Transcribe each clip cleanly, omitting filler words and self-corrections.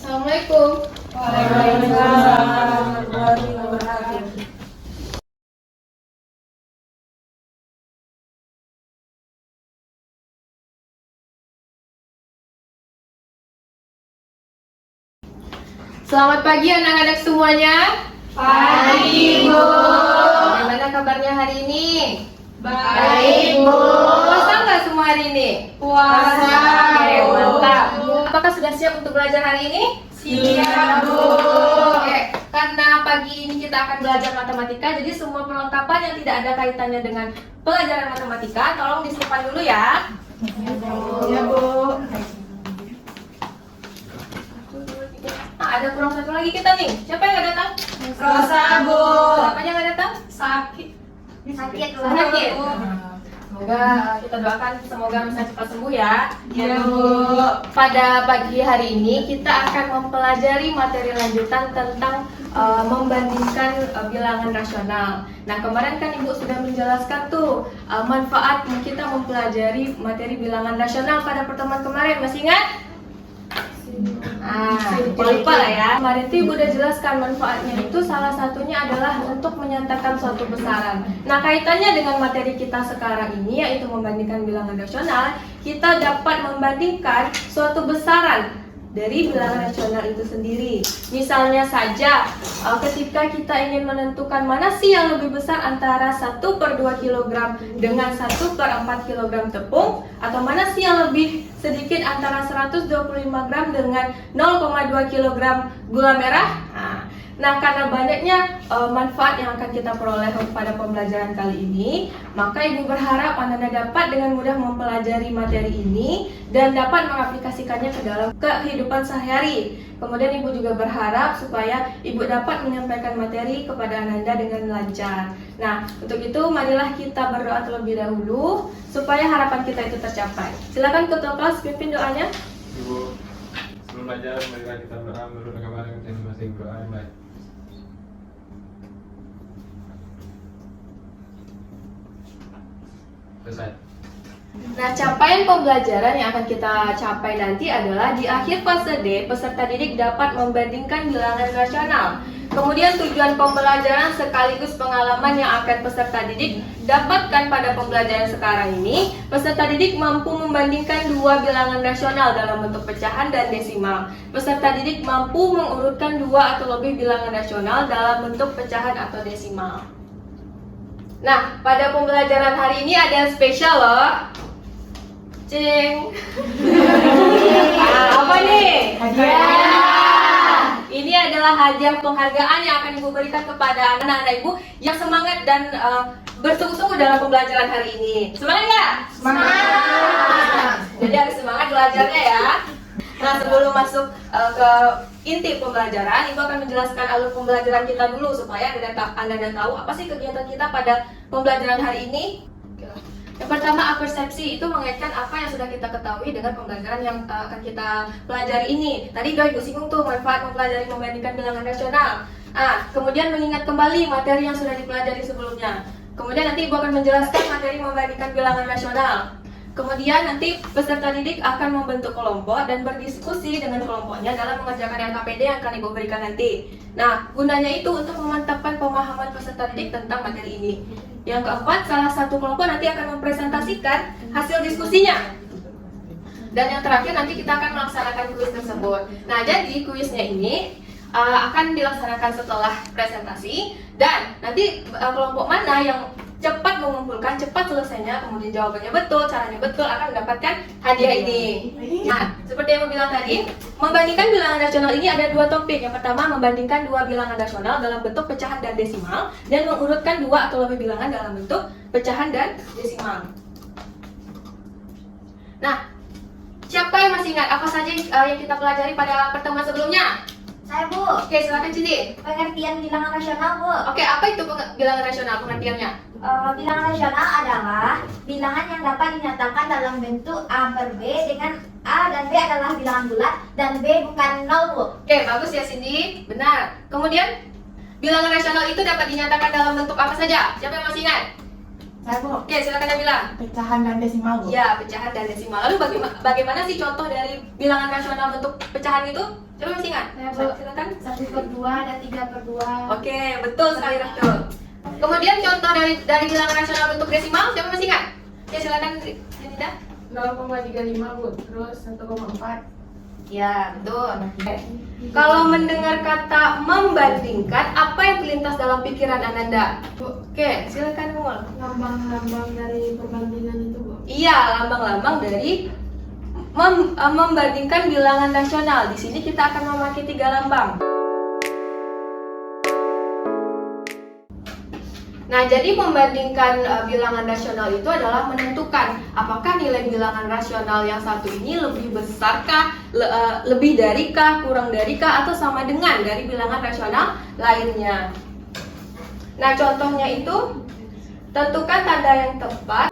Assalamualaikum. Waalaikumsalam warahmatullahi wabarakatuh. Selamat pagi anak-anak semuanya. Pagi, Bu. Bagaimana kabarnya hari ini? Baik, Bu. Puasa nggak semua hari ini? Puasa, Oke, Bu. mantap. Apakah sudah siap untuk belajar hari ini? Siap, Bu. Oke, karena pagi ini kita akan belajar matematika, jadi semua perlengkapan yang tidak ada kaitannya dengan pelajaran matematika, tolong disimpan dulu ya. Ya, Bu. Nah, ada kurang satu lagi kita nih. Siapa yang nggak datang? Rosa, Bu. Siapanya nggak datang? Sakit. Sakit. Bu. Semoga kita doakan semoga bisa cepat sembuh ya. Ya, Bu. Pada pagi hari ini kita akan mempelajari materi lanjutan tentang membandingkan bilangan rasional. Nah, kemarin kan Ibu sudah menjelaskan tuh manfaat kita mempelajari materi bilangan rasional pada pertemuan kemarin. Masih ingat? Lupa lah ya. Kemarin itu Ibu udah jelaskan manfaatnya itu salah satunya adalah untuk menyatakan suatu besaran. Nah, kaitannya dengan materi kita sekarang ini yaitu membandingkan bilangan rasional, kita dapat membandingkan suatu besaran dari bilangan rasional itu sendiri. Misalnya saja, ketika kita ingin menentukan mana sih yang lebih besar antara 1/2 kg dengan 1/4 kg tepung, atau mana sih yang lebih sedikit antara 125 gram dengan 0,2 kg gula merah. Nah, karena banyaknya manfaat yang akan kita peroleh pada pembelajaran kali ini, maka Ibu berharap Anda dapat dengan mudah mempelajari materi ini dan dapat mengaplikasikannya ke dalam kehidupan sehari-hari. Kemudian Ibu juga berharap supaya Ibu dapat menyampaikan materi kepada Anda dengan lancar. Nah, untuk itu marilah kita berdoa terlebih dahulu supaya harapan kita itu tercapai. Silakan Ketua Kelas pimpin doanya. Ibu, sebelum belajar marilah kita berdoa menurut agama masing-masing. Doa yang baik. Selesai. Nah, capaian pembelajaran yang akan kita capai nanti adalah di akhir fase D, peserta didik dapat membandingkan bilangan rasional. Kemudian tujuan pembelajaran sekaligus pengalaman yang akan peserta didik dapatkan pada pembelajaran sekarang ini, peserta didik mampu membandingkan dua bilangan rasional dalam bentuk pecahan dan desimal. Peserta didik mampu mengurutkan dua atau lebih bilangan rasional dalam bentuk pecahan atau desimal. Nah, pada pembelajaran hari ini ada yang spesial loh. Cing. Apa nih? Hadiah. Ini adalah hadiah penghargaan yang akan Ibu berikan kepada anak-anak Ibu yang semangat dan bersungguh-sungguh dalam pembelajaran hari ini. Semangat nggak? Semangat. Jadi harus semangat belajarnya ya. Nah, sebelum masuk ke inti pembelajaran, Ibu akan menjelaskan alur pembelajaran kita dulu supaya Anda tahu apa sih kegiatan kita pada pembelajaran hari ini. Yang pertama, apersepsi itu mengaitkan apa yang sudah kita ketahui dengan pembelajaran yang akan kita pelajari ini. Tadi udah Ibu singgung tuh manfaat mempelajari membandingkan bilangan rasional. Kemudian mengingat kembali materi yang sudah dipelajari sebelumnya. Kemudian nanti Ibu akan menjelaskan materi membandingkan bilangan rasional. Kemudian nanti peserta didik akan membentuk kelompok dan berdiskusi dengan kelompoknya dalam mengerjakan LKPD yang akan Ibu berikan nanti. Nah, gunanya itu untuk memantapkan pemahaman peserta didik tentang materi ini. Yang keempat, salah satu kelompok nanti akan mempresentasikan hasil diskusinya. Dan yang terakhir nanti kita akan melaksanakan kuis tersebut. Nah, jadi kuisnya ini akan dilaksanakan setelah presentasi, dan nanti kelompok mana yang cepat mengumpulkan, cepat selesainya, kemudian jawabannya betul, caranya betul, akan mendapatkan hadiah ini. Nah, seperti yang saya bilang tadi, membandingkan bilangan rasional ini ada dua topik. Yang pertama, membandingkan dua bilangan rasional dalam bentuk pecahan dan desimal, dan mengurutkan dua atau lebih bilangan dalam bentuk pecahan dan desimal. Nah, siapa yang masih ingat apa saja yang kita pelajari pada pertemuan sebelumnya? Saya, Bu. Oke, silakan Cindy. Pengertian bilangan rasional, Bu. Oke, apa itu bilangan rasional pengertiannya? Bilangan rasional adalah bilangan yang dapat dinyatakan dalam bentuk A per B dengan A dan B adalah bilangan bulat dan B bukan 0, Bu. Oke, bagus ya Cindy. Benar. Kemudian, bilangan rasional itu dapat dinyatakan dalam bentuk apa saja? Siapa yang masih ingat? Saya Bu. Oke, silakan Nabila. Pecahan dan desimal Bu. Ya, pecahan dan desimal. Lalu bagaimana sih contoh dari bilangan rasional bentuk pecahan itu? Coba masih ingat? Ya, Bu. Silakan. 1/2 dan 3/2. Oke, betul sekali Rahel. Kemudian contoh dari bilangan rasional bentuk desimal, siapa masih ingat? Ya, silakan Dinda. 0,35 Bu. Terus 1,4. Ya, betul. Kalau mendengar kata membandingkan, apa yang terlintas dalam pikiran Ananda? Oke, silakan Mul. Lambang-lambang dari perbandingan itu Bu. Iya, lambang-lambang dari membandingkan bilangan rasional. Di sini kita akan memakai 3 lambang. Nah, jadi membandingkan bilangan rasional itu adalah menentukan apakah nilai bilangan rasional yang satu ini lebih besarkah, lebih darikah, kurang darikah, atau sama dengan dari bilangan rasional lainnya. Nah, contohnya itu tentukan tanda yang tepat.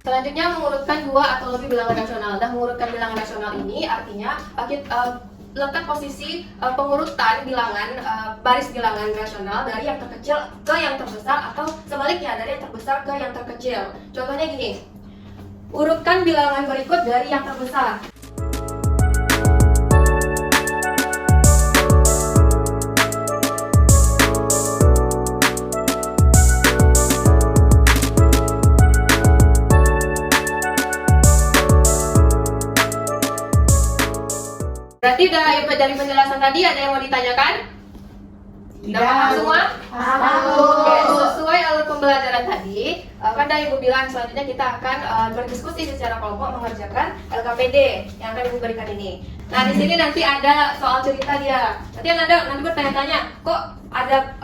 Selanjutnya mengurutkan 2 atau lebih bilangan rasional. Dan mengurutkan bilangan rasional ini artinya letak posisi pengurutan bilangan baris bilangan rasional dari yang terkecil ke yang terbesar atau sebaliknya dari yang terbesar ke yang terkecil. Contohnya gini. Urutkan bilangan berikut dari yang terbesar. Berarti dari penjelasan tadi ada yang mau ditanyakan? Sudah paham semua? Paham. Oke, sesuai alur pembelajaran tadi, kan dari Ibu bilang selanjutnya kita akan berdiskusi secara kelompok mengerjakan LKPD yang akan Ibu berikan ini. Nah, di sini nanti ada soal cerita dia. Nanti bertanya-tanya, kok ada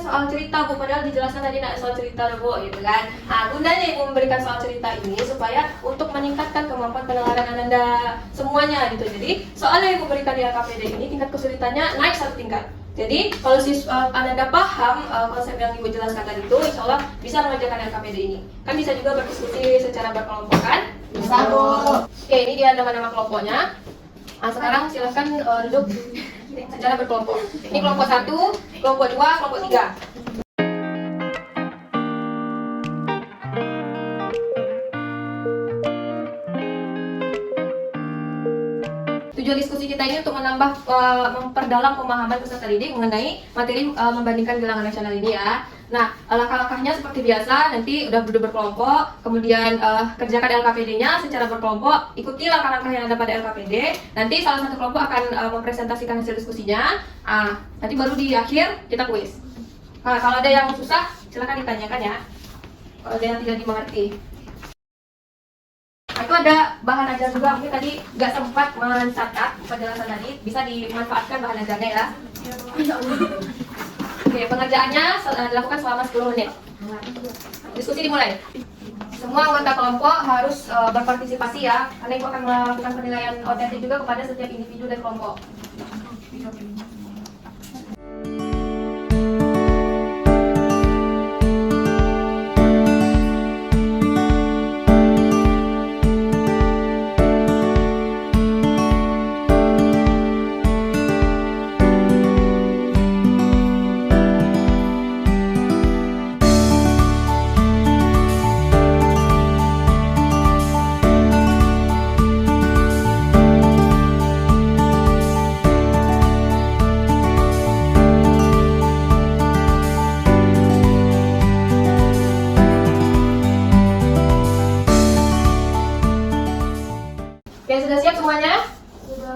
soal cerita Bu, padahal dijelaskan tadi nak soal cerita Bu, gitu kan? Nah, gunanya Ibu memberikan soal cerita ini supaya untuk meningkatkan kemampuan pendengaran Anda semuanya gitu. Jadi, soal yang Ibu berikan di LKPD ini tingkat kesulitannya naik 1 tingkat. Jadi, kalau Anda paham konsep yang Ibu jelaskan tadi itu, insya Allah bisa mengerjakan LKPD ini. Kan bisa juga berdiskusi secara berkelompok kan? Bisa Bu. Oke, ini dia nama-nama kelompoknya. Nah, sekarang silahkan duduk secara berkelompok. Ini kelompok 1, kelompok 2, kelompok 3. Tujuan diskusi kita ini untuk memperdalam pemahaman peserta didik mengenai materi membandingkan bilangan rasional ini ya. Nah, langkah-langkahnya seperti biasa, nanti udah duduk berkelompok, kemudian kerjakan LKPD-nya secara berkelompok, ikuti langkah-langkah yang ada pada LKPD. Nanti salah satu kelompok akan mempresentasikan hasil diskusinya. Nanti baru di akhir kita kuis. Nah, kalau ada yang susah, silakan ditanyakan ya. Kalau ada yang tidak dimengerti. Itu ada bahan ajar juga, mungkin tadi nggak sempat mencatat penjelasan tadi, bisa dimanfaatkan bahan ajarnya ya. Oke, pengerjaannya dilakukan selama 10 menit. Diskusi dimulai. Semua anggota kelompok harus berpartisipasi ya, karena Ibu akan melakukan penilaian otentik juga kepada setiap individu dan kelompok. Oke, sudah siap semuanya?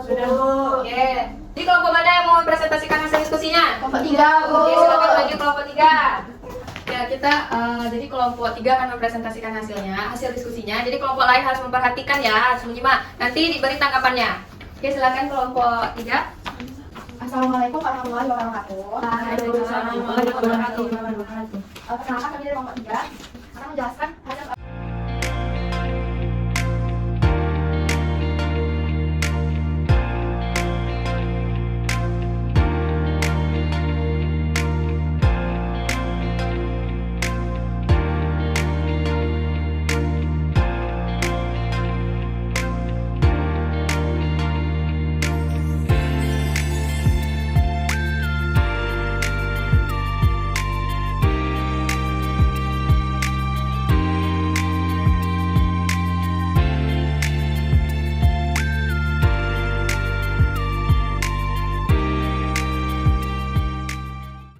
Sudah Bu. Oke. Jadi kelompok mana yang mau mempresentasikan hasil diskusinya? Kelompok 3 Bu. Oke, silakan maju kelompok 3. Ya, kita jadi kelompok 3 akan mempresentasikan hasil diskusinya. Jadi kelompok lain harus memperhatikan ya, harus menyimak. Nanti diberi tanggapannya. Oke, silakan kelompok 3. Assalamualaikum warahmatullahi wabarakatuh. Waalaikumsalam warahmatullahi wabarakatuh. Perkenalkan kami dari kelompok 3 akan menjelaskan hasil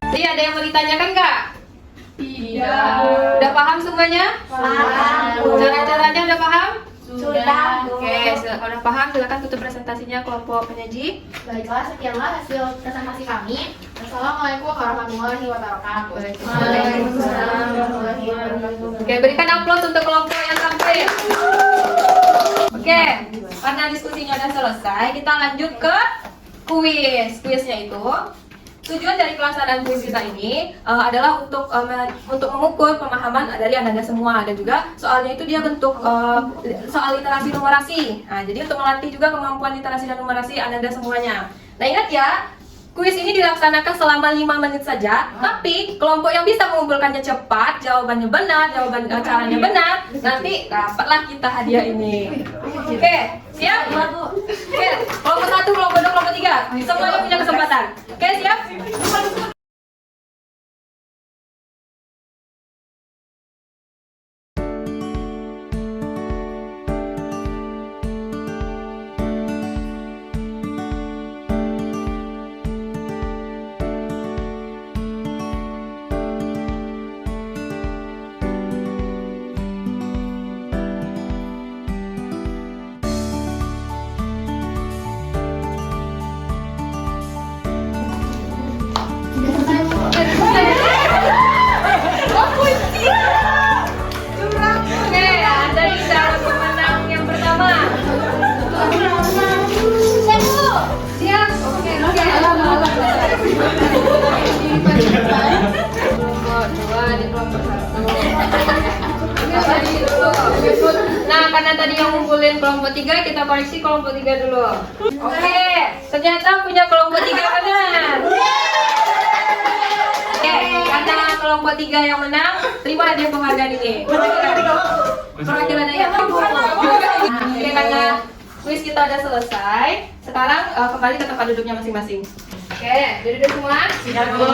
Jadi ada yang mau ditanyakan nggak? Tidak. Udah paham semuanya? Paham. Cara-caranya udah paham? Sudah. Oke, udah paham, silakan tutup presentasinya kelompok penyaji. Baiklah, sekianlah hasil presentasi kami. Assalamualaikum warahmatullahi wabarakatuh. Waalaikumsalam warahmatullahi wabarakatuh. Oke, berikan aplaus untuk kelompok yang tampil. Oke, karena diskusinya udah selesai, kita lanjut ke kuis. Kuisnya itu tujuan dari pelaksanaan kuis kita ini adalah untuk mengukur pemahaman dari Anda semua, dan juga soalnya itu dia bentuk soal literasi numerasi. Nah, jadi untuk melatih juga kemampuan literasi dan numerasi Anda semuanya. Nah, ingat ya, kuis ini dilaksanakan selama 5 menit saja, tapi kelompok yang bisa mengumpulkannya cepat, jawabannya benar, caranya benar, nanti dapatlah kita hadiah ini. Oke, siap? Oke, kelompok 1, kelompok 2, kelompok 3, semuanya punya kesempatan. Oke, siap? Oke, Anda di calon pemenang yang pertama. Siap? Oke. Kelompok 2 di kelompok 1. Tadi dulu. Nah, karena tadi yang ngumpulin kelompok 3, kita koreksi kelompok 3 dulu. Oke, ternyata punya kelompok 3 benar. Oke, karena kelompok 3 yang menang, terima hadiah penghargaan ini. Perwakilan ya. Oke, karena kuis kita udah selesai, sekarang kembali ke tempat duduknya masing-masing. Oke, duduk semua? Sudah, Bu.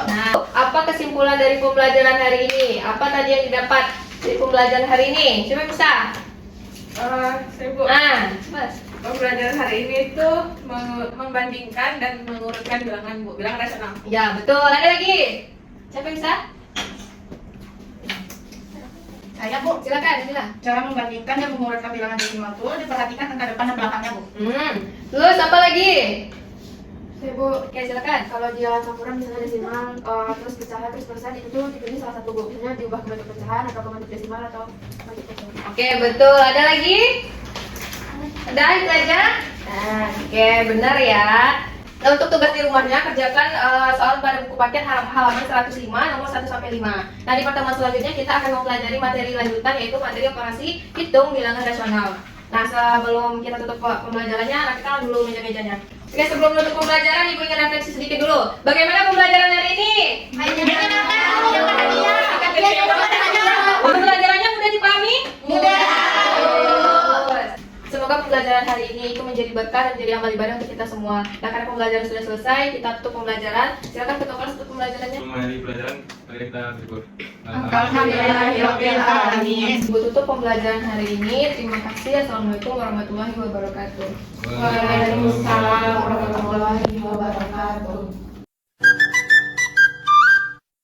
Nah, apa kesimpulan dari pembelajaran hari ini? Apa tadi yang didapat dari pembelajaran hari ini? Coba bisa? Saya Bu. Mas. Pembelajaran hari ini itu membandingkan dan mengurutkan bilangan Bu, bilangan rasional. Ya, betul. Ada lagi? Siapa yang bisa? Saya, Bu. Silakan, silakan. Cara membandingkan dan mengurutkan bilangan desimal itu diperhatikan angka depan dan belakangnya, Bu. Terus apa lagi? Saya Bu, Oke, silakan. kalau dia campuran misalnya desimal, terus pecahan, terus persen, itu dipilih salah satu Bu. Misalnya diubah ke bentuk pecahan atau ke bentuk desimal atau bentuk persen. Oke, betul. Ada lagi? Ada itu aja? Nah, oke, benar ya. Nah, untuk tugas di rumahnya, kerjakan soal pada buku paket halaman 105, nomor 1 sampai 5. Nah, di pertemuan selanjutnya kita akan mempelajari materi lanjutan, yaitu materi operasi hitung bilangan rasional. Nah, sebelum kita tutup pembelajarannya, rapikan dulu meja-mejanya. Oke, sebelum menutup pembelajaran, Ibu ingin refleksi sedikit dulu. Bagaimana pembelajaran hari ini? Pembelajarannya mudah dipahami? Semoga pembelajaran hari ini itu menjadi berkah dan menjadi amal ibadah untuk kita semua. Nah, karena pembelajaran sudah selesai, kita tutup pembelajaran. Silakan ketua kelas tutup pembelajarannya. Mengakhiri pelajaran, mari kita bersyukur. Alhamdulillahirobbilalamin. Ibu tutup pembelajaran hari ini. Terima kasih. Assalamualaikum warahmatullahi wabarakatuh. Waalaikumsalam warahmatullahi wabarakatuh.